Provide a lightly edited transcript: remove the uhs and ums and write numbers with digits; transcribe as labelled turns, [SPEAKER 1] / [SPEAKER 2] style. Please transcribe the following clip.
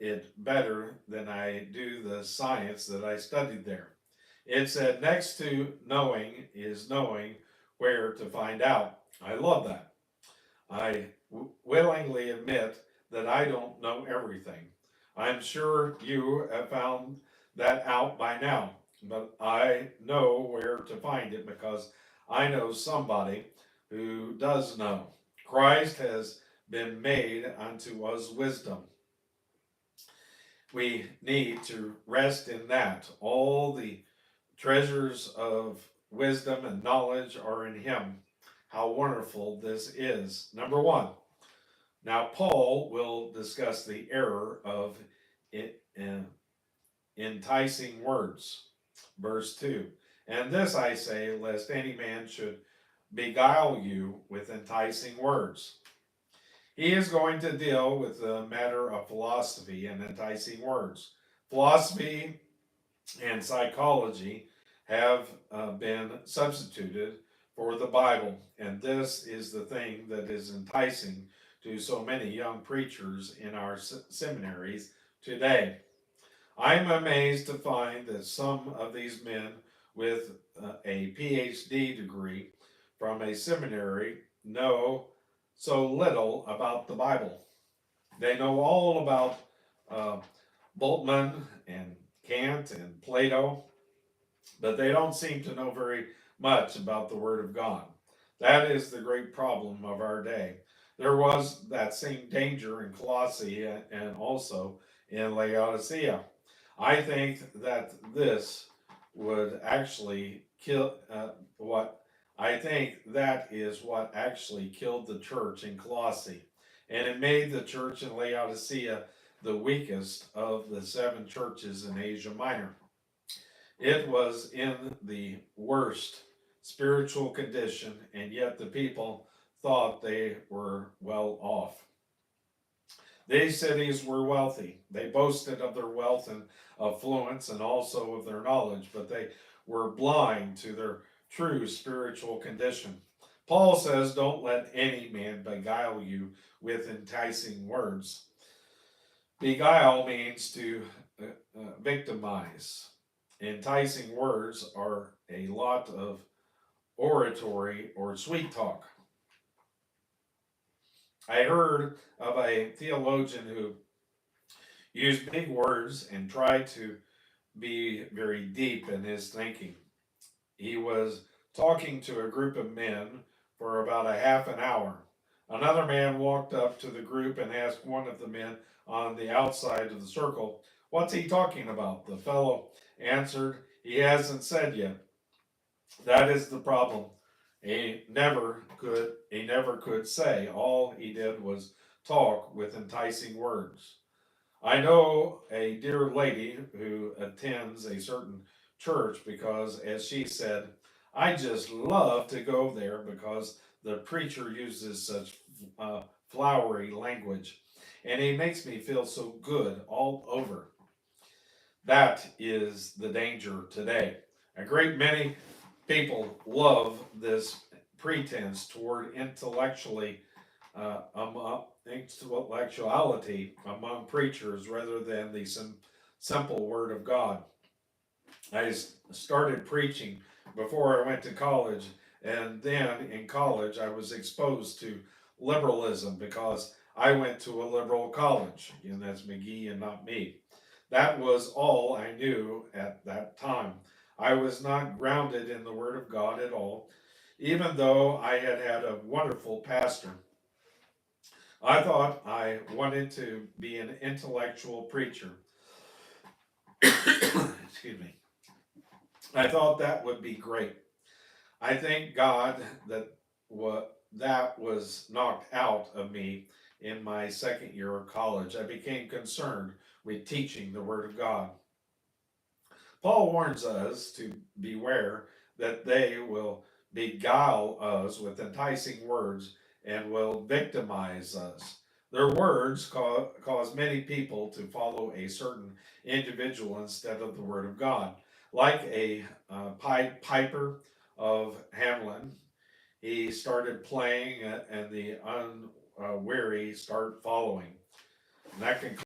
[SPEAKER 1] it better than I do the science that I studied there. It said next to knowing is knowing where to find out. I love that. I willingly admit that I don't know everything. I'm sure you have found that out by now, but I know where to find it because I know somebody who does know. Christ has been made unto us wisdom. We need to rest in that. All the treasures of wisdom and knowledge are in Him. How wonderful this is. Number one, now Paul will discuss the error of enticing words. Verse 2. And this I say, lest any man should beguile you with enticing words. He is going to deal with the matter of philosophy and enticing words. Philosophy and psychology have been substituted for the Bible, and this is the thing that is enticing to so many young preachers in our seminaries today. I am amazed to find that some of these men with a PhD degree from a seminary know so little about the Bible. They know all about uh, Bultmann and Kant and Plato, but they don't seem to know very much about the Word of God. That is the great problem of our day. There was that same danger in Colossae and also in Laodicea. I think that this would actually kill what I think that is what actually killed the church in Colossae. And it made the church in Laodicea the weakest of the seven churches in Asia Minor. It was in the worst spiritual condition, and yet the people thought they were well off. These cities were wealthy. They boasted of their wealth and affluence and also of their knowledge, but they were blind to their true spiritual condition. Paul says, don't let any man beguile you with enticing words. Beguile means to victimize. Enticing words are a lot of oratory or sweet talk. I heard of a theologian who used big words and tried to be very deep in his thinking. He was talking to a group of men for about a half an hour. Another man walked up to the group and asked one of the men on the outside of the circle, "What's he talking about?" The fellow answered, "He hasn't said yet." That is the problem. He never could say. All he did was talk with enticing words. I know a dear lady who attends a certain church because, as she said, I just love to go there because the preacher uses such flowery language and he makes me feel so good all over. That is the danger today. A great many people love this pretense toward intellectuality among preachers rather than the simple word of God. I started preaching before I went to college, and then in college I was exposed to liberalism because I went to a liberal college, and that's McGee and not me. That was all I knew at that time. I was not grounded in the Word of God at all, even though I had had a wonderful pastor. I thought I wanted to be an intellectual preacher. Excuse me. I thought that would be great. I thank God that that was knocked out of me in my second year of college. I became concerned with teaching the Word of God. Paul warns us to beware that they will beguile us with enticing words and will victimize us. Their words cause many people to follow a certain individual instead of the Word of God. Like a piper of Hamelin, he started playing and the unwary start following. And that concludes